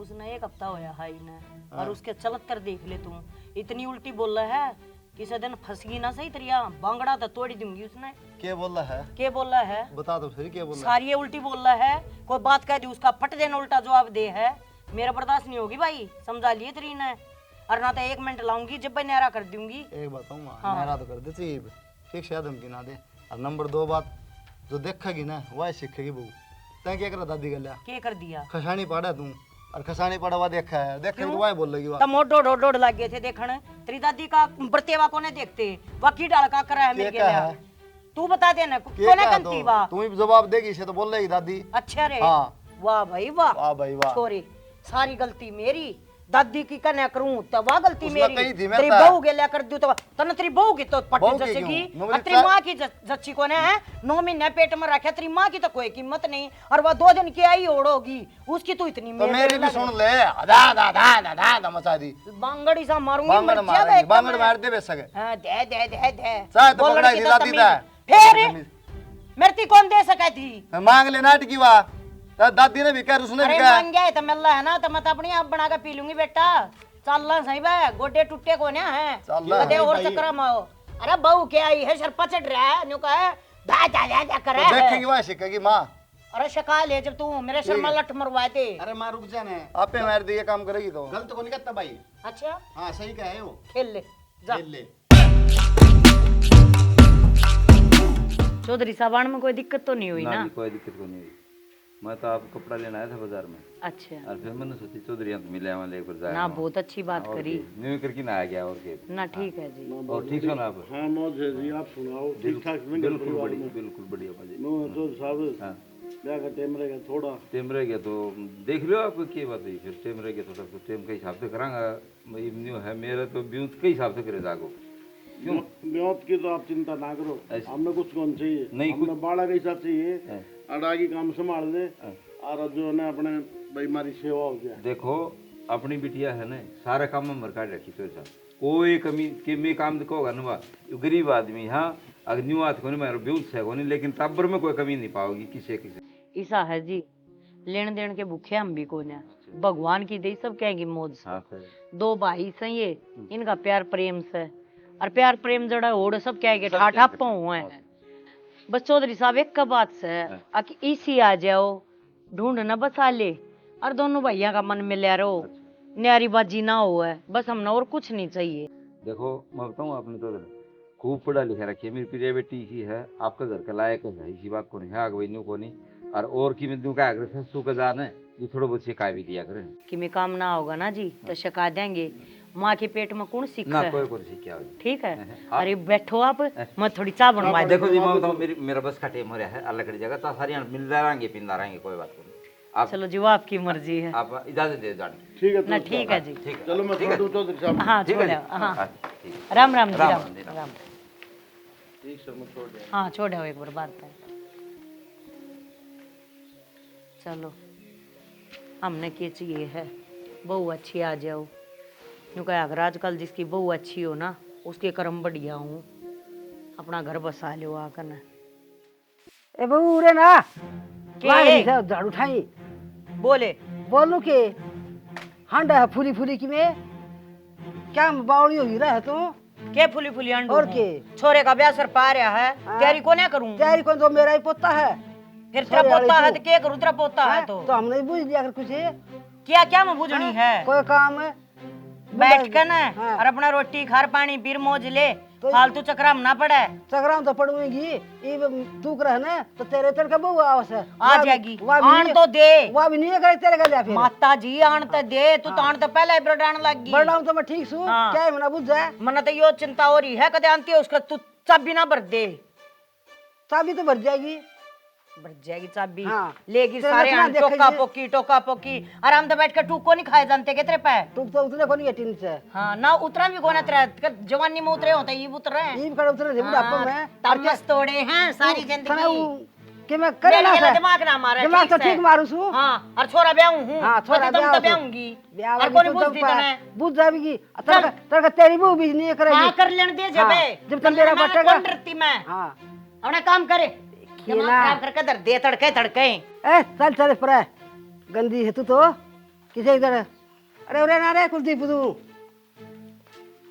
उसने एक हफ्ता होया है इन्हें और उसके चलत कर देख ले तू, इतनी उल्टी बोल रहा है किसी दिन फंसगी ना सही तरिया बांगड़ा तो तोड़ी दूंगी उसने। क्या बोल रहा है? क्या बोल रहा है? बता दो फिर क्या बोल रहा है? सारी ये उल्टी बोल रहा है, कोई बात कह दी उसका फट देना उल्टा जवाब दे है। मेरा बर्दाश्त नहीं होगी भाई, समझा लिए तेरी ने, और ना तो 1 मिनट लाऊंगी जब मैं न्यारा कर दूंगी। एक बताऊं मां, हाँ। मेरा तो कर देती ठीक से धमकी ना दे। और नंबर 2 बात, जो देखेगी ना वह सीखेगी बहू। तै क्या करा दादी गल्या क्या कर दिया? खसानी पड़ा तू, और खसानी पड़ा हुआ देखा है, देखेगी तो वह बोल लगी तब मोड़ डोड़ डोड़ लग गए थे देखने। तेरी दादी का बरतेवा कोने देखते, वकी डाल का करा है मेरे क्या है? तू बता देना कोने कंती बा। तू ही जवाब देगी से तो बोल रही दादी। अच्छा रे, हाँ। वाह भाई वाह, वाह भाई वाह। छोरी सारी गलती मेरी, दादी की कन्या करूं तो वाह गलती उसने मेरी। कही थी, मैं तेरी था। बहू के कर दूं तो तने तेरी बहू की तो पट्टी बहू की जचेगी, क्यों? और तेरी माँ की जच्ची कोने है। 9 महीने पेट में रखे, तेरी माँ की तो कोई कीमत नहीं, और वह 2 दिन की आई ओढ़ोगी उसकी तू इतनी तो मेरी भी सुन ले, दा दा दा दा दा दा मचा दी। बांगड़ी सा मारूंगी, बांगड़ मर मारेगी, जाएगा बांगड़ एकदम। मार दे बे सके। हाँ दे दे दे दे, चाहे तो बोलने पकड़ा की दी तो दादी तमीज। दा। फिर मेरे ती कौन दे सका थी? मांग ले नाटकी वा, दादी ने भी कहा, उसने भी अरे कहा। मांग गया तो मिल रहा है ना, तो मैं तो अपनी आप बना के पी लूंगी बेटा। चलना सही बे, गोडे टूटे को ना है चलना कदे है और भाई। चक्कर माओ। अरे बहू क्या आई है, सर पचट रहा है न्यू का है, धा धा धा धा कर तो रहा देखेगी है। वह सीखेगी माँ। अरे शका ले जब तू मेरे सर में लठ मरवाए थे। अरे माँ रुक जाने, आपे मार दी, ये काम करेगी तो। गलत को नहीं करता भाई। अच्छा हाँ सही कहा है वो। खेल ले जा। खेल ले। चौधरी साहबान में कोई दिक्कत तो नहीं हुई ना? जी कोई दिक्कत को नहीं हुई। मैं तो आप कपड़ा लेना आया था बाजार में, अच्छा और फिर मैंने सोची चौधरी हम तो मिले वहाँ लेकर जाए ना, बहुत अच्छी बात करी न्यू करके ना आ गया और के। ना। ठीक है जी। और ठीक हो ना आप? हाँ मौज है जी, आप सुनाओ ठीक ठाक में? बिल्कुल बढ़िया, बिल्कुल बढ़िया बाजी। नो तो साहब हाँ क्या का टाइम रहेगा थोड़ा? टाइम रह गया तो देख लो आपको क्या बात है। फिर टाइम रह गया थोड़ा, तो टाइम के हिसाब से करांगा भाई। न्यू है मेरा तो ब्यूज के हिसाब से करे जागो। क्यों? ब्योत की तो आप चिंता ना करो, ऐसे- हमने कुछ कौन चाहिए नहीं, हमने बाड़ा का हिसाब चाहिए, हाँ। अड़ागी काम संभाल ले, और जो ना अपने भाई हमारी सेवा हो जाए। देखो अपनी बिटिया है ना, सारा काम में मरकाट रखी तो साहब, कोई कमी के में काम दिखोगा ना, गरीब आदमी। हाँ अगर न्यू आत को नहीं मेरे ब्यूज है को नहीं, लेकिन तब्बर में कोई कमी नहीं पाओगी किसी किसी। ऐसा है जी, लेन देन के भूखे हम भी को ना, भगवान की दे सब कहेंगे मौज से। हाँ सर। 2 भाई से ये, इनका प्यार प्रेम से, और प्यार प्रेम जड़ा ओढ़ सब कहेंगे ठाठा पाऊ है। बस चौधरी साहब एक का बात से आकि इसी आ जाओ, ढूंढ न बसा ले, और दोनों भैया का मन मिला रहो, न्यारी बाजी ना हो है, बस हमने और कुछ नहीं चाहिए। देखो मैं बताऊँ, आपने तो खूब पढ़ा लिखा रखी है, मेरी प्रिय बेटी ही है, आपका घर के लायक है, इसी बात को नहीं है आगे बहनों को नहीं। और की मैं दूँ क्या ससु का जान है, ये थोड़ा बहुत शिकाय भी दिया करें कि में काम ना होगा ना जी तो शिका देंगे। माँ के पेट में कौन सीख ना, है? कोई कोई शिक्षा हो। ठीक है। अरे बैठो आप, मैं थोड़ी चाय बनवा देखो जी मैं बताऊँ, मेरा बस का टाइम हो रहा है, अलग कड़ी जगह तो सारी मिल रहेंगे पिंदा रहेंगे, कोई बात नहीं। आप चलो जी, वो आपकी मर्जी है। आप इजाजत दे जाने। ठीक है ना तो ठीक है जी। ठीक है, चलो मैं ठीक है। छोड़ दूं चौधरी साहब। हाँ ठीक छोड़ है आओ, हाँ ठीक है। राम राम जी, राम राम राम जी, राम। राम। ठीक सर मैं छोड़ दिया। हाँ छोड़ आओ एक बार बात है। चलो हमने क्या चाहिए है, बहू अच्छी आ जाओ। यूँ कहा अगर आजकल जिसकी बहू अच्छी हो ना, उसके कर्म बढ़िया हूँ, अपना घर बसा लो आकर ना। ए बहू रे ना के? लाग से झाड़ उठाई बोले बोलू के हंडा है फूली फूली की में क्या बावड़ी होगी रहा है तू के फुली फुली अंडू और हूँ? के? छोरे का ब्याह सर पा रहा है, हाँ। तैयारी को ना करूँ? तेरी कौन तो मेरा ही पोता है फिर तेरा छोरे वाली पोता है तू। तो क्या करूँ? तेरा पोता है हाँ, तो हमने ही बुझ लिया कर कुछ है क्या क्या मैं बुझनी है? कोई काम है बैठ कर ना हाँ। और अपना रोटी खार पानी पीर मौज ले, तो- फालतू चक्रा में ना पड़े। चक्राम तो पड़ूंगी ये तू कर ना तो तेरे तड़का बहू आवस है आ जाएगी, आन तो दे। वह भी नहीं करे तेरे गलिया फिर माता जी आन तो दे, तू तो आन तो पहले ही ब्रडान लगी। बड़ाम तो मैं ठीक सू हाँ। क्या है मना बुझ जाए मन तो यो चिंता हो रही है कदे आंती है उसका, तू चाबी ना भर दे। चाबी तो भर जाएगी भर जाएगी चाबी, हाँ। लेगी तेरे सारे लक्षण आन देखेंगे। टोका पोकी आराम से बैठ कर टूक को नहीं खाए जानते के तेरे पे। तू तो उतने को नहीं टीन से हाँ ना उतरा भी कोना तेरा, जवानी में उतरे होते ये उतरे हैं। ईब कर उतने रे बुढ़ापा में तमस तोड़े हैं सारी तना जिंदगी। वो कि मैं करे ना मेरे से दिमाग ना मारे, दिमाग तो से। ठीक मारू सू हाँ और छोरा ब्याह हूँ, हाँ छोरा तुम ब्याह तो ब्याहूंगी और कौन पूछती तने? बुझ जाएगी तड़का तेरी बहू भी नहीं हाँ करेगी कर लेने दे जबे, हाँ, जब तक मेरा बटेगा। कौन डरती मैं? हाँ अपना काम करे, दिमाग ना। खराब करके दर दे तड़के तड़के। ए चल चल पर गंदी है तू तो किसे इधर अरे उरे ना रे कुलदीप तू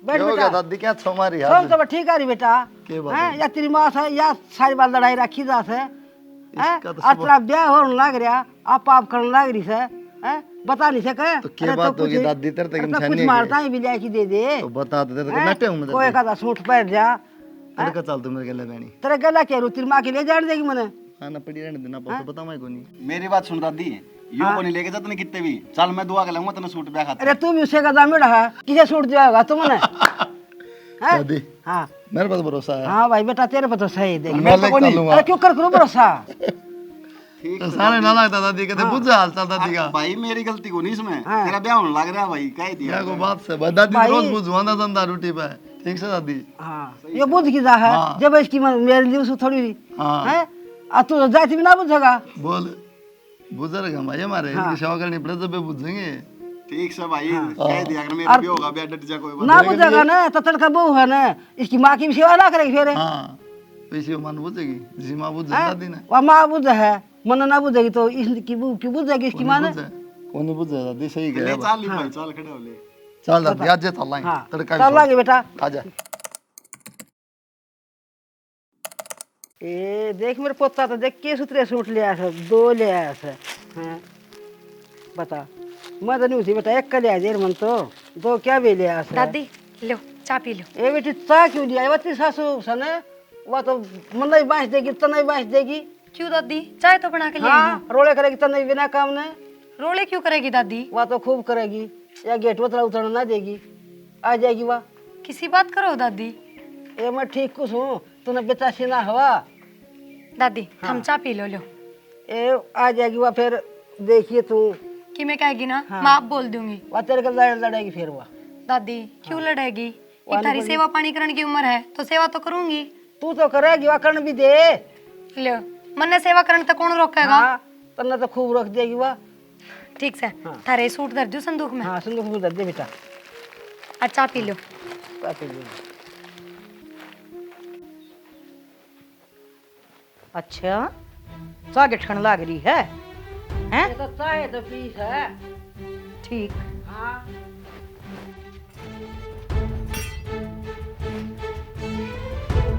बैठ क्या हो बेटा गया दादी क्या छो मारी सब तो ठीक आ रही बेटा के बात हैं या तेरी माँ से या सारी बात लड़ाई रखी जा से हैं इसका तो और तेरा ब्याह होने लग रहा आप करने लग रही से हैं बता नहीं सके तो क्या बात होगी दादी तेरे तक कुछ निशानी मारता ही भी जाए दे दे तो बता दे तेरे को हैं? नटे हूं मैं कोई का सूट पहन जा तेरे का चल तू मेरे गले बहनी तेरे गला के तेरी माँ के ले जाने देगी मैंने खाना पड़ी रहने देना पड़ता बता मैं कोनी मेरी बात सुन दादी यो को नहीं लेके जा तने कितने भी चल मैं दुआ के लाऊंगा तने सूट ब्याह खाते अरे तू भी उसे का दाम रहा किसे सूट दिया तुमने हैं? दादी हाँ मेरे पास भरोसा है हाँ भाई बेटा तेरे पर तो सही देगी मैं मैं तो लेके कोनी चलूंगा। अरे क्यों कर करो भरोसा ठीक तो सारे ना लगता दादी कहते बुझ जा हाल चाल दादी का भाई मेरी गलती को नहीं इसमें हाँ। तेरा ब्याह होने लग रहा है भाई कह दिया क्या को बात से भाई दादी भाई- रोज बुझवा ना धंधा रोटी पे ठीक से दादी हाँ ये बुझ की जा है हाँ। जब इसकी मेरे लिए उसको थोड़ी हाँ है अब तू जाती भी ना बुझेगा बोल बुजुर्ग हम भाई हमारे हाँ। इनकी सेवा करनी पड़े जब भी बुझेंगे ठीक से भाई कह दिया अगर मेरा भी होगा ब्याह डट जा कोई बात ना बुझेगा ना तो तड़का बहू है ना इसकी माँ की भी सेवा ना करेगी फिर हाँ वैसे मान बुझेगी जिसी माँ बुझे हैं? दादी ने वह माँ बुझ है मन ना बुझेगी तो इसकी बहू की बुझेगी इसकी माँ ने कौन नहीं बुझे दादी सही ले कह चल ली भाई चल खड़े हो ले चल दादी आज जे चल हाँ तड़का चल लागे बेटा आजा ए देख मेरे पोता तो देख के सुतरे सूट ले आया सब दो ले आया से हैं बता मैं तो नहीं थी बेटा एक का ले आया मन तो दो क्या भी ले आया से दादी लो चाय पी लो ए बेटी चा क्यों लिया वो तेरी सासू सने वो तो मन नहीं बांच देगी तो नहीं बांच देगी क्यों दादी चाय तो बना के ले आई हाँ रोले करेगी तो नहीं बिना काम ने हूँ। रोले क्यों करेगी दादी वह तो खूब करेगी या गेट उतरा उतरना ना देगी आ जाएगी वह किसी बात करो दादी ए मैं ठीक कुछ हूँ तूने बेटा सीना हवा दादी हम चाय पी लो लो ए आ जाएगी वह फिर देखिए तू कि मैं कहेगी ना हाँ। मैं आप बोल दूंगी वह तेरे को लड़ेगी फिर वह दादी क्यों लड़ेगी वाली इतनी बोली। सेवा पानी करने की उम्र है तो सेवा तो करूंगी तू तो करेगी वह करण भी दे लो मन्ने सेवा करने तो कौन रोकेगा हाँ तन्ने तो खूब रख देगी वह ठीक से थारे सूट धर दू संदूक में हाँ सुन खूब दे बेटा अच्छा पी लो काफी दे। अच्छा सागे ठंड लग रही है हैं ये तो चाय तो पीस है ठीक हाँ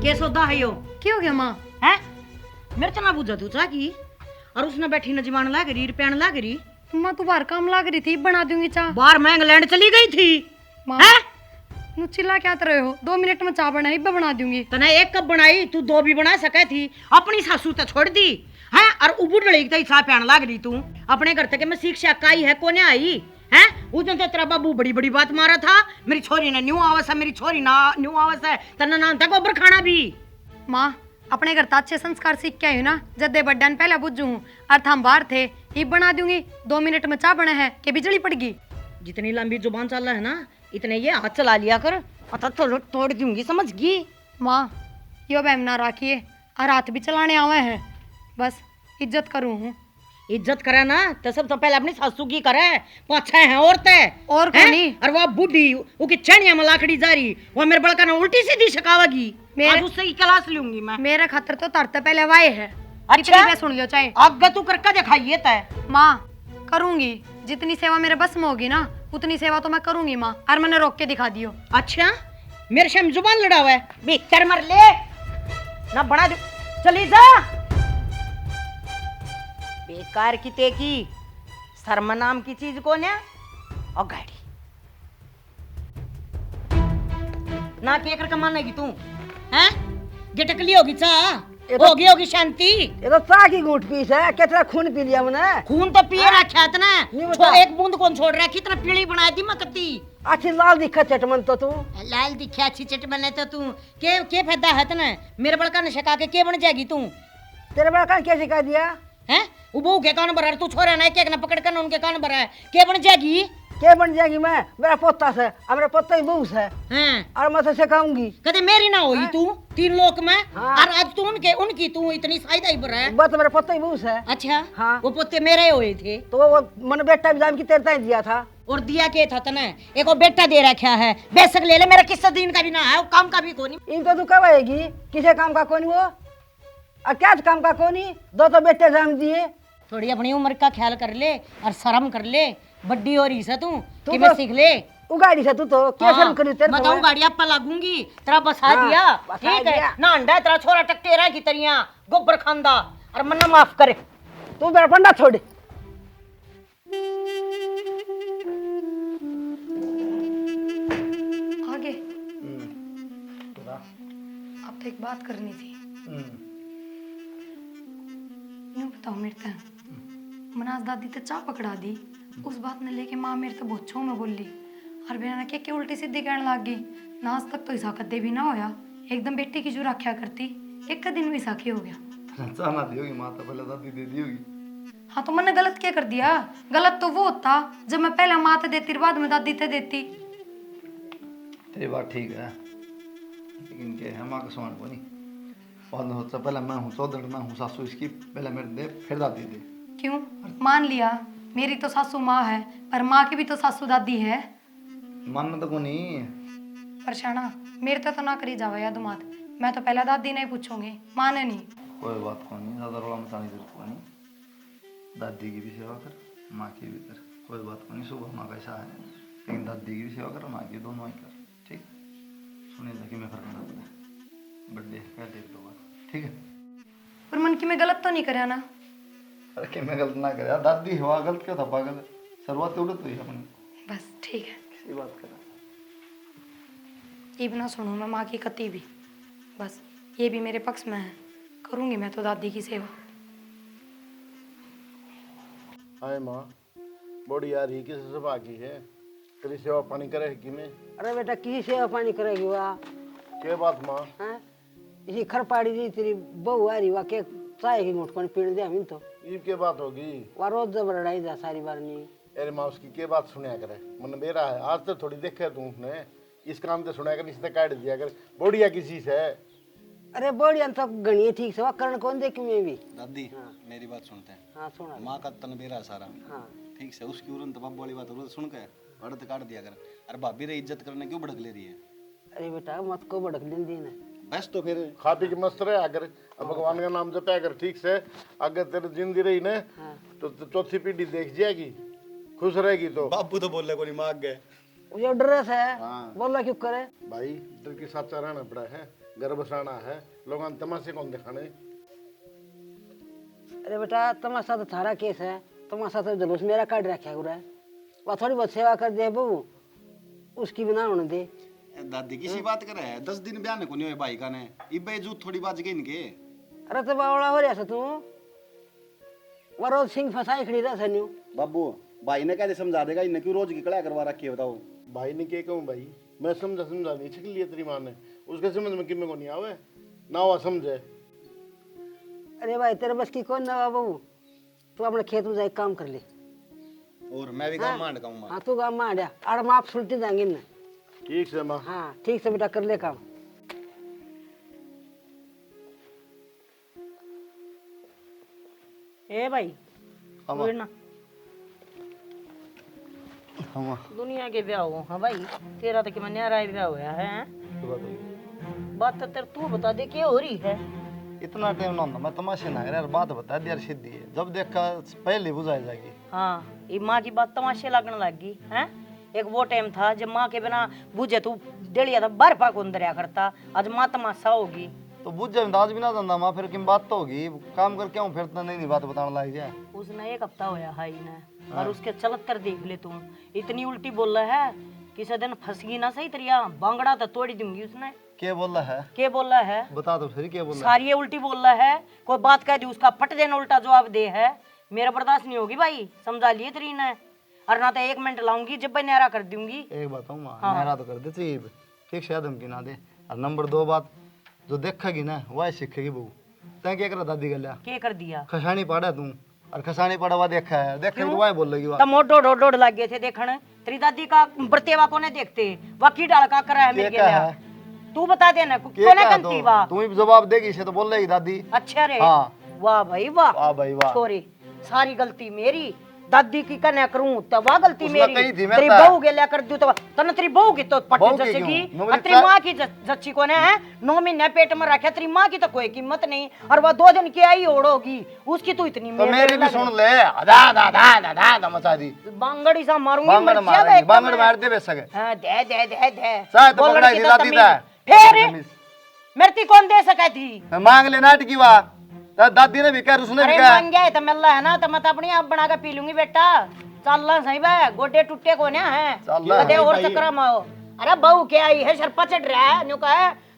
के सौदा है यो क्यों हो गया माँ हैं मेरे तो ना बुझा तू चा की और उसने बैठी न जमान लग रही रुपयान लग रही माँ तू बाहर काम लग रही थी बना दूंगी चाय बाहर मैं इंग्लैंड चली गई थी माँ हैं नु चिल्ला क्या रहे हो 2 मिनट में चाय बनाई मैं बना दूंगी तने एक कप बनाई तू दो भी बना सके थी अपनी सासू तो छोड़ दी हैं और उबुड़ लड़ी तई सा प्यान लाग रही तू अपने घर तक मैं शिक्षा काई है कोने आई हैं उजन तो तेरा बाबू बड़ी बड़ी बात मारा था मेरी छोरी ने न्यू आवस है मेरी छोरी ना न्यू आवस है तना नाम तक गोबर खाना भी माँ अपने घर तो अच्छे संस्कार सीख के आई हूँ ना जद्दे बड्डन पहले बुझू हूँ और हम बाहर थे ये बना दूंगी 2 मिनट में चाय बना है कि बिजली पड़गी जितनी लंबी जुबान चल रहा है ना इतने ये हाथ चला लिया कर अतः तो तोड़ दूंगी समझ गई माँ यो बहम ना राखिए और हाथ भी चलाने आवे हैं बस इज्जत करूँ हूँ इज्जत करे ना तो सब तो पहले अपनी सासू की करे पाछे हैं औरतें और हैं? कोनी और वो बूढ़ी वो की चढ़िया में लाकड़ी जा रही वो मेरे बड़का ना उल्टी सीधी शिकावेगी आज उससे ही क्लास लूंगी मैं मेरे खातर तो तरते पहले वाए है अच्छा? इतनी मैं सुन लियो चाहे आगे तू करके दिखाइए तय माँ करूंगी जितनी सेवा मेरे बस में होगी ना उतनी सेवा तो मैं करूंगी माँ और मैंने रोक के दिखा दियो अच्छा मेरे से जुबान लड़ा हुआ है भीतर मर ले ना बना दे चली जा बेकार की ते की शर्म नाम की चीज कौन है और गाड़ी ना के कर मानेगी तू हैं गिटकली होगी चा ये तो- होगी शांति ये तो चाय की घूट पीस है कितना खून पी लिया मैंने खून तो पिए रखा था ना नहीं बता। एक बूंद कौन छोड़ रहा है कितना पीली बना दी मकती अच्छी लाल दिखा चटमन तो तू लाल दिखा अच्छी चट बने तो तू के फायदा है तना मेरे बड़का ने शका के बन जाएगी तू तेरे बड़ा कान क्या सिखा दिया हैं वो बहू के कान भरा तू छोरा ना एक ना पकड़ कर उनके कान भरा है के बन जाएगी क्या बन जाएगी मैं मेरा पोता से और मेरा पोता ही बहू है हैं और मैं तो सिखाऊंगी कदे मेरी ना होई तू 3 लोक में हाँ। और आज तू उनकी तू इतनी फायदा ही भरा है वो तो मेरा पोता ही बहू है अच्छा हाँ। वो पोते मेरे हुए थे तो वो मन बेटा भी जाम की तेरता ही दिया था और दिया के था तना एक वो बेटा दे रखा है बेशक ले ले मेरा किस्सा दिन का भी ना है वो काम का भी कोनी इन तो तू कब आएगी किसे काम का कौन वो और क्या काम का कौन दो तो बेटे जाम दिए थोड़ी अपनी उम्र का ख्याल कर ले और शर्म कर ले बड्डी हो रही है तू तू कि मैं तो- सीख ले। उगाड़ी से तू तो क्या शर्म करी तेरे मैं तो तो गाड़ी आपा लागूंगी तेरा बसा हाँ, दिया बसा ठीक है दिया। ना अंडा है तेरा छोरा टकटेरा की तरिया गोबर खांदा और मन्ना माफ करे। तू मेरा पंडा छोड़। आगे अब तो एक बात करनी थी। यूं बताओ मेरे तो मनाज दादी तो चाह पकड़ा दी उस बात ने लेके माँ मेरे तो बहुत छो में बोली और बिना के उल्टी सीधी कहने लग गई ना आज तक तो ऐसा कदे भी ना होया एकदम बेटी की जो रखा करती एक का दिन भी साखी हो गया। चाहना दी होगी माता पहले दादी दे दी होगी। हाँ तो मैंने गलत क्या कर दिया? गलत तो वो होता जब मैं पहले माँ ते देती बाद में दादी ते देती। तेरी बात ठीक है लेकिन क्या है माँ का समान को नहीं बाद में सोचा पहले मैं हूँ चौधरी मैं हूँ सासू इसकी पहले मेरे दे फिर दादी दे। क्यों? मान लिया मेरी तो सासू माँ है पर माँ की भी तो सासू दादी है। मानना तो को नहीं पर शाना मेरे तो ना करी जावा याद मात मैं तो पहले दादी नहीं पूछूंगी माँ ने नहीं। कोई बात को नहीं ज़्यादा रोला मचाने की जरूरत को नहीं। दादी की भी सेवा कर माँ की भी कर कोई बात को नहीं। सुबह माँ का ऐसा है लेकिन दादी की भी सेवा कर माँ की दोनों ही कर ठीक। सुने जाके मैं फर्क ना पड़े बर्थडे क्या देख दो बात ठीक है। पर मन की मैं गलत तो नहीं करया ना? अरे कि मैं गलत ना करे दादी हुआ गलत क्यों था पागल शुरुआत उड़त हुई अपनी बस ठीक है किसी बात करा ये भी ना सुनो मैं माँ की कती भी बस ये भी मेरे पक्ष में है करूंगी मैं तो दादी की सेवा। हाय माँ बड़ी यार ही किस सभा की है तेरी सेवा पानी करे कि मैं अरे बेटा किसी सेवा पानी करेगी वाह क्या बात माँ हैं इसी खरपाड़ी जी तेरी बहू आ रही वाह के चाय की घुट पानी पीड़ दे हम तो ये क्या बात होगी वह रोज जब लड़ाई जा सारी बार नहीं। अरे माँ उसकी क्या बात सुनया करे मन बेरा है आज तो थोड़ी देखे तू उसने इस काम से सुना कर इसने काट दिया कर बोड़िया किसी से अरे बढ़िया तो गणिये ठीक से वह करण कौन दे कि मैं भी दादी मेरी बात सुनते हैं। हाँ सुना माँ का तन बेरा है सारा हाँ ठीक से उसकी उरन तो बाप वाली बात उरन सुन के अड़त काट दिया कर। अरे भाभी रे इज्जत करने क्यों भड़क ले रही है? अरे बेटा मत को भड़क लेंदी ना बस तो फिर खा पी के मस्त रहे अगर अब भगवान का नाम जपया कर ठीक से अगर तेरे जिंदगी रही ना तो चौथी पीढ़ी देख जाएगी खुश रहेगी। तो बापू तो बोल रहे को नहीं मांग गए ये ड्रेस है बोल रहा क्यों करे भाई डर के साथ रहना पड़ा है घर बसाना है लोगों ने तमाशे कौन दिखाने। अरे बेटा तमाशा तो थारा केस है तमाशा तो जुलूस मेरा काट रखा हुआ है वह थोड़ी बहुत सेवा कर दे बहू उसकी भी ना होने दे। दादी किसी बात करे है 10 दिन ब्याह को नहीं हुए भाई का ने इबे जूत थोड़ी बाज गई इनके। अरे तो बावड़ा हो रहा तू वह रोज सिंह फंसाई खड़ी रहा सन्यू बाबू भाई ने कैसे समझा देगा इन्हें क्यों रोज की कड़ा करवा रखी है बताओ? भाई ने क्या कहूँ भाई मैं समझा नहीं छिक लिया तेरी माँ ने उसके समझ में किमें को नहीं आवे ना हुआ समझे। अरे भाई तेरे बस की कौन ना बहू तू अपने खेत में जाए काम कर ले और मैं भी गाँव मांड का हूँ। हाँ तू काम में आ जा और माँ आप सुलटी जाएंगे ना। ठीक से माँ हाँ ठीक से बेटा कर ले काम। ए भाई अमा कोई ना अमा दुनिया के ब्याह हो हाँ भाई तेरा तो कि मैं न्यारा ब्याह हुआ है हैं? बात तो तेरे तू बता दे क्या हो रही है? इतना टाइम ना होता मैं तमाशे ना करे यार बात बता दी यार सीधी है जब देखा पहले बुझाई जाएगी। हाँ ये माँ की बात तमाशे लगने लग गई हैं। एक वो टाइम था जब माँ के बिना बुझे तू डेलिया था बार पाक अंदर करता आज माँ तमाशा होगी तो बुझ जाए आज भी ना धंधा माँ फिर किन बात तो होगी काम कर क्यों फिर तो नहीं बात बताने लग जाए। उसने एक हफ्ता होया है इन्हें और उसके चलत कर देख ले तू इतनी उल्टी बोल रहा है किसी दिन फंस गई ना सही तरिया बांगड़ा तो तोड़ दूंगी उसने। क्या बोल रहा है क्या बोल रहा है बता दो फिर क्या बोल रहा सारी ये उल्टी बोल रहा है कोई बात कह दी उसका फट देना उल्टा जवाब दे है मेरा बर्दाश्त नहीं होगी भाई समझा लिए तेरी ने और ना तो 1 मिनट लाऊंगी जब मैं न्यारा कर दूंगी। है। एक बात हूँ माँ मेरा तो कर दे चाहिए ठीक से धमकी ना दे और नंबर 2 बात जो देखेगी ना वही सीखेगी बहू तय क्या करा दादी गल्या क्या कर दिया? खसानी पड़ा तू और खसानी पड़ा हुआ देखा है देखा तो वही बोल लगी तब मोटो डोड लग गए थे देखने तेरी दादी का बर्तेवा कोने देखते वकी डाल का करा है मेरे क्या गया है? तू बता देना क्या कोने कहा कंती वा तू ही जवाब देगी इसे तो बोल रही दादी। अच्छा रे हाँ वाह भाई वाह वाह भाई वाह छोरी सारी गलती मेरी दादी की कन्या करूं तो वह गलती उसने मेरी कही थी, मैं तेरी था। बहू के लेकर दूं तो तने तेरी बहू की तो बहू पट्टी की जचेगी क्यों? और तेरी माँ की जच्ची को है 9 महीने पेट में रखा तेरी माँ की तो कोई कीमत नहीं और वह 2 दिन की आई ओढ़ोगी उसकी तो इतनी तो मेल मेरी भी लग सुन ले दा दा दा दा दा दा मचा दी रही। बांगड़ी सा मारूंगी बांगड़ मिर्चियाँ मारेगी देख बांगड़ मैं। मार दे बेसक हाँ दे दे दे दे चाहे तो बोल पकड़ाई लड़की दिला तो दी तमीज- था। फिर तमीज। मेरे कौन दे सका थी मांग ले नाट की वा दादी ने भी कहा उसने भी अरे कहा मांग गया तो मिल रहा है ना तो मैं तो अपनी आप बना के पी लूंगी बेटा चल ला सही बे गोडे टूटे को ना है चल ला। कदे और चक्कर में आओ अरे बहू क्या आई है सर पचड़ रहा है न्यू का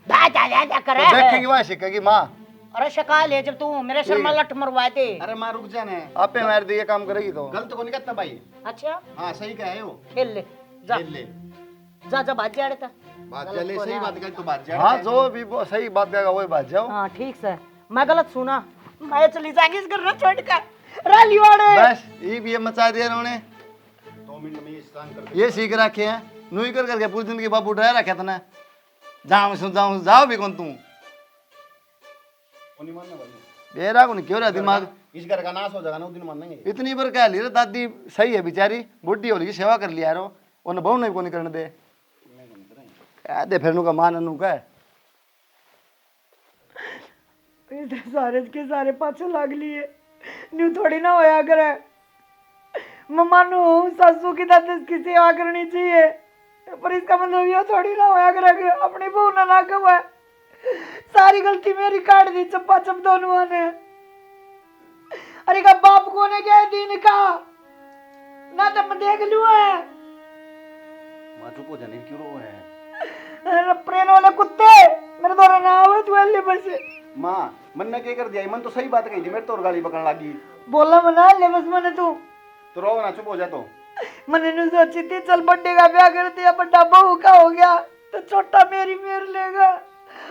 दा दा दा कर तो रहा देखेगी है वहां शिकेगी माँ अरे शिका ले जब तू मेरे सर में लठ मरवा दे अरे माँ रुक जाने आपे मार दी ये काम करेगी तो गलत को नहीं करता भाई। अच्छा हाँ सही कहा है वो। खेल ले जा खेल ले जा जा भाज जा रे बात चले सही बात कर तो बात जा हाँ जो भी वो सही बात कहेगा वही बात जाओ हाँ ठीक से मैं गलत सुना मैं चली जाएंगी इस घर छोड़ कर रैली वाड़े बस ये भी मचा दिया इन्होंने 2 मिनट में ये स्नान करके ये सीख रखे हैं नूही कर करके पूरी जिंदगी बाबू उठाया रखे थे ना जाऊं जाओ भी कौन तू वो नहीं मानना भाई। बेरा को नहीं क्यों रहा दिमाग इस घर का नाश हो जाएगा ना उस दिन मानेंगे। इतनी बार कह ली रे दादी सही है बेचारी बुढ़ी होली की सेवा कर लिया रो उन्हें बहु नहीं को नहीं करने दे कह दे फिर नु का मान अनु का इधर सारे के सारे पाछे लाग लिए न्यू थोड़ी ना होया करे मैं मानू सासू की दादी की सेवा करनी चाहिए पर इसका मतलब ये थोड़ी ना होया करे कि अपनी बहू ना हुआ सारी गलती मेरी काट दी चप्पा चप दोनों ने अरे का बाप को ने क्या दीन का ना तो मैं देख लू है माँ चुप हो जाने क्यों रो है। अरे प्रेम वाले कुत्ते मेरे द्वारा ना आवे तू एले बस माँ मन ने क्या कर दिया मन तो सही बात कही थी मेरे तो गाली पकड़ने लगी। बोला मना ले बस मैंने तू तो रो ना चुप हो जा तो। मैंने नहीं सोची थी चल बड्डे का ब्याह कर दिया बड्डा बहू का हो गया तो छोटा मेरी मेर लेगा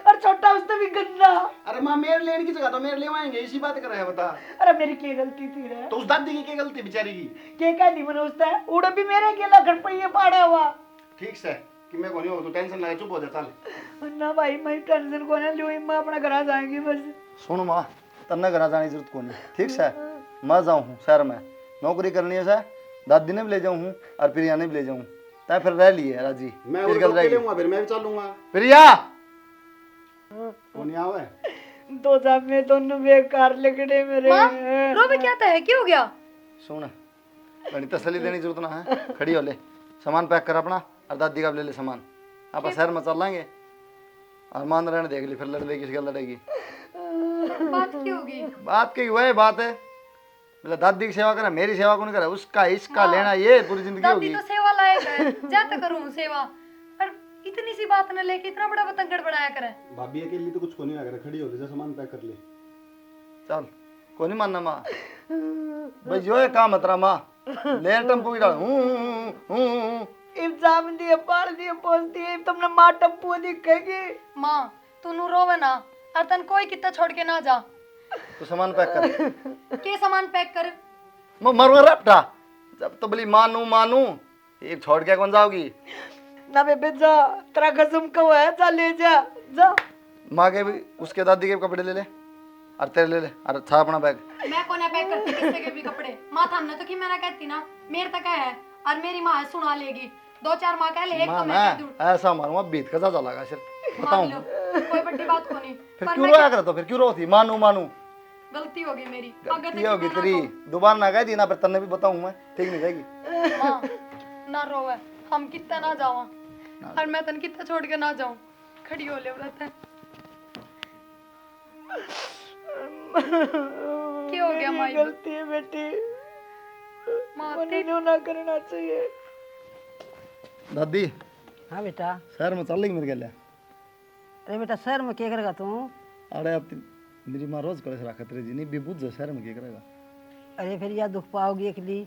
और छोटा उससे भी गंदा अरे माँ मेरे लेने की जगह तो मेरे ले आएंगे इसी बात कर रहे हैं बता। अरे मेरी क्या गलती थी रे तो उस दादी की क्या गलती बेचारी की। क्या कह दी मैंने उससे उड़ भी मेरे अकेला घर पर ये पाड़ा हुआ ठीक से कि मैं कोनी हो तो टेंशन लगा चुप हो जा चल। ना भाई मैं टेंशन को ना लो मैं अपना घर जाएंगी बस सुन माँ तन्ने घर जाने की जरूरत को नहीं ठीक से मैं जाऊँ हूँ शहर में नौकरी करनी है सर दादी ने भी ले जाऊँ हूँ और प्रिया ने भी ले जाऊँ तय फिर रह लिए राजी मैं किस उनको गल रहेगी? लूंगा फिर मैं भी चलूंगा। प्रिया वो नहीं आवे दो साहब में दोनों बेकार लगड़े मेरे रोबे क्या है क्या हो गया? सुन बड़ी तसली देने की जरूरत ना है खड़ी हो ले सामान पैक कर अपना और दादी का भी ले ले सामान आप शहर में चल लेंगे और मान रहने देख ली फिर लड़ने किस गल लड़ेगी बात क्या होगी? बात की वही बात है मतलब दादी की सेवा करे मेरी सेवा कौन करे उसका इसका लेना ये पूरी जिंदगी दादी होगी तो सेवा लायक है जाता करूं सेवा और इतनी सी बात न लेके इतना बड़ा बतंगड़ बनाया करे। भाभी अकेली तो कुछ को नहीं लगा खड़ी हो ले जा सामान पैक कर ले। चल को नहीं मानना माँ भाई जो है काम अतरा माँ ले टेम्पो की डाल एग्जाम दिए पढ़ दिए पोस्ट दिए तुमने माँ टप्पू दिखेगी माँ तू नु रोवे ना और तन कोई कितना छोड़ के ना जा। तो सामान पैक कर के सामान पैक कर मैं मरूंगा रपटा जब तो बोली मानू मानू एक छोड़ के कौन जाओगी ना बेबे जा तेरा कसम को है जा ले जा जा माँ के भी उसके दादी के भी कपड़े ले ले और तेरे ले ले और अच्छा अपना बैग मैं कोने पैक करती किससे के भी कपड़े माँ थाने तो कि मैंने कहती ना मेरे तक है और मेरी माँ सुना लेगी 2-4 माँ कह ले एक माँ तो मैं मैं कह दूं ऐसा मारूंगा बीत का ज्यादा लगा सिर्फ मान बताऊं लो कोई बड़ी बात को नहीं फिर पर क्यों मैं रोया कर तो फिर क्यों रोती मानू मानू गलती होगी मेरी अगर ये होगी तेरी दोबारा ना कह दी ना फिर तन्ने भी बताऊं मैं ठीक नहीं रहेगी माँ ना रोवे हम कितना ना जावा और मैं तन कितना छोड़ के ना जाऊं खड़ी हो ले व्रत है क्या हो गया माई गलती है बेटी माँ मनीनो ना करना चाहिए दादी हाँ बेटा शहर में चल लेगी मेरे गले अरे बेटा शहर में क्या करेगा तू? अरे अब मेरी माँ रोज कड़े से रखा तेरे जी नहीं बेबूझ जा शहर में क्या करेगा अरे फिर यार दुख पाओगी अकेली।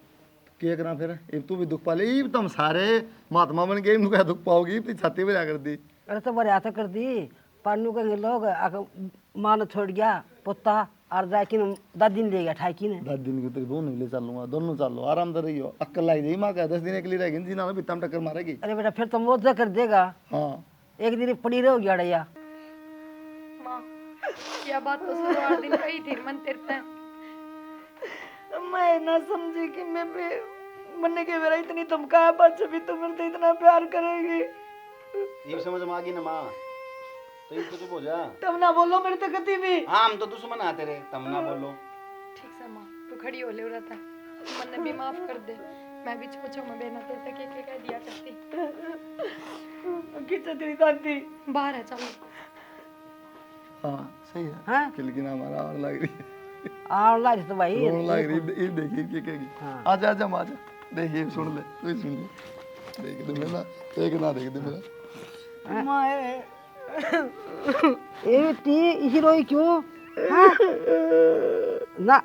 क्या करा फिर अब तू भी दुख पा ले अब तुम सारे महात्मा बन गए क्या दुख पाओगी अपनी छाती पे जा कर दी अरे तो बड़े हाथ कर दी पानू कहेंगे लोग आकर माँ ने छोड़ गया पोता और जाके दादी ने ले गया ठाकी ने 10 दिन की तेरी बहू नहीं ले चलूंगा दोनों चलो आराम से रहियो अक्कल लाई जाई माँ का 10 दिन के लिए रहेगी जीना भी तम टक्कर मारेगी अरे बेटा फिर तो मौत कर देगा हाँ एक दिन पड़ी रहोगी अड़ैया। माँ यह बात तो शुरुआत दिन कही थी मन तेरते मैं ना समझी कि मैं भी मन्ने के मेरा इतनी धमकाया बच्चे भी तुम मेरे से इतना प्यार करेगी। ये समझ में आ गई ना माँ, तो ये तो चुप हो जा। तब ना बोलो मेरे तो कभी भी। हाँ हम तो दुश्मन आते रहे, तब ना बोलो। ठीक से माँ, तू खड़ी हो ले रहता, मन्ने भी माफ कर दे। मैं भी छोचो में बेना तेरे तक एक कह दिया करती। कितना तेरी दादी बाहर है, चलो। हाँ सही है हाँ लेकिन हमारा और लग रही है, और लाइट तो भाई रोने लग रही है। ये देखिए क्या कहेगी। हाँ। आजा आजा माँ आजा, देखिए सुन ले, तू ही सुन ले, देख दे मेरा, एक ना देख दे मेरा। माए ये बेटी इसी रोई क्यों? हाँ? ना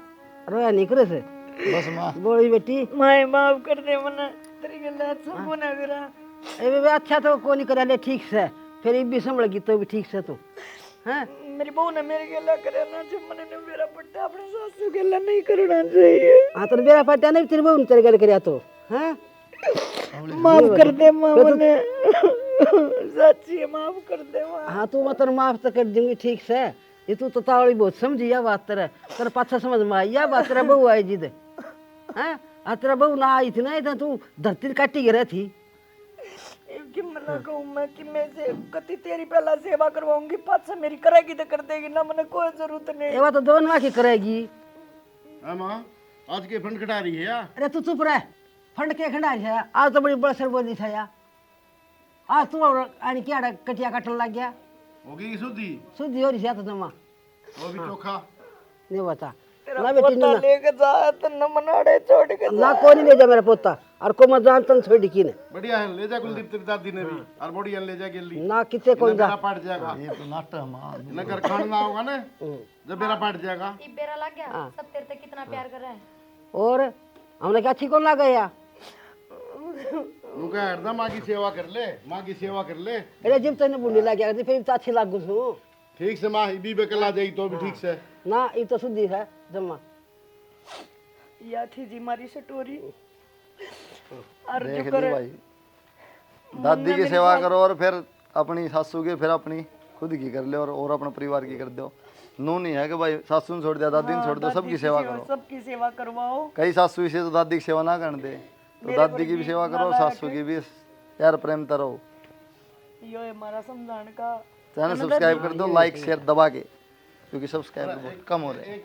रोया नहीं करे से बस माँ बोली बेटी। माए माफ कर दे मन्ने, तेरी गल्ला सब ना करा। ए बेबे अच्छा तो को नहीं करा ले ठीक से, फिर ये भी संभल गई तो भी ठीक से तू। हाँ मेरी बहू ने मेरे गला करे ना, जब मन्ने ने मेरा पट्टा अपने सासू गला नहीं करना चाहिए। हाँ तो मेरा पट्टा नहीं तेरे बहू तेरे घर कर तो। हाँ माफ कर दे माँ मन्ने, सच्ची माफ कर दे माँ। हाँ तू मतलब माफ तो कर दूंगी ठीक से। ये तू तो तावड़ी बहुत समझी या बात तेरा, तेरा पाछा समझ में आई या बात तेरा बहू आई जिद। हाँ तेरा बहू ना आई थी ना इधर तू धरती काटी गिरा थी। कि मना कहूँ मैं कि मैं से कति तेरी पहला सेवा करवाऊंगी, पाछा मेरी करेगी तो कर देगी ना, मने कोई जरूरत नहीं। ये बात तो दोनों की करेगी। हाँ माँ आज के फंड कटा रही है यार। अरे तू चुप रह, फंड के खंडा है आज तो बड़ी बड़सर बोली था यार। आज तू आनी क्या कटिया काटने लग गया, होगी शुद्धि, शुद्धि हो रही है तो जमा वो भी चोखा। नहीं बता तेरा ना बेटी पोता ना लेके जा तो न मनाड़े छोड़ के ना कोई नहीं ले जा मेरा पोता, और को मत जान तन छोड़ की ने बढ़िया है, ले जा कुलदीप तेरी दादी ने भी, और बढ़िया ले जा गेली ना कितने कौन जा। मेरा पट जाएगा, ये तो नाटक है माँ। न घर खाना होगा ना, जब मेरा पट जाएगा। ये बेरा लग गया, सब तेरे तक कितना प्यार कर रहा है। और हमने क्या अच्छी कौन लगा या उनका हरदम माँ की सेवा कर ले, माँ की सेवा कर ले। अरे जिम तेने बुढ़ी लग गया फिर तो अच्छी लाग गुसू ठीक से माँ भी बेकल आ जाएगी तो भी ठीक से। ना ये तो शुद्धि है जमा। या थी जी मारी सटोरी और देख जो ली करे भाई, दादी की सेवा करो और फिर अपनी सासू की, फिर अपनी खुद की कर ले, और अपने परिवार की कर दो। नू नहीं है कि भाई सासू ने छोड़ दिया दादी ने छोड़ दिया, सबकी सेवा करो। सबकी सेवा करवाओ। कई सासू इसे तो दादी की सेवा ना करने दे, तो दादी की भी सेवा करो, सासू की भी प्यार प्रेम करो। यो है हमारा समझाने का। चैनल सब्सक्राइब कर दो, लाइक शेयर दबा के, क्योंकि सब्सक्राइबर बहुत कम हो रहे हैं।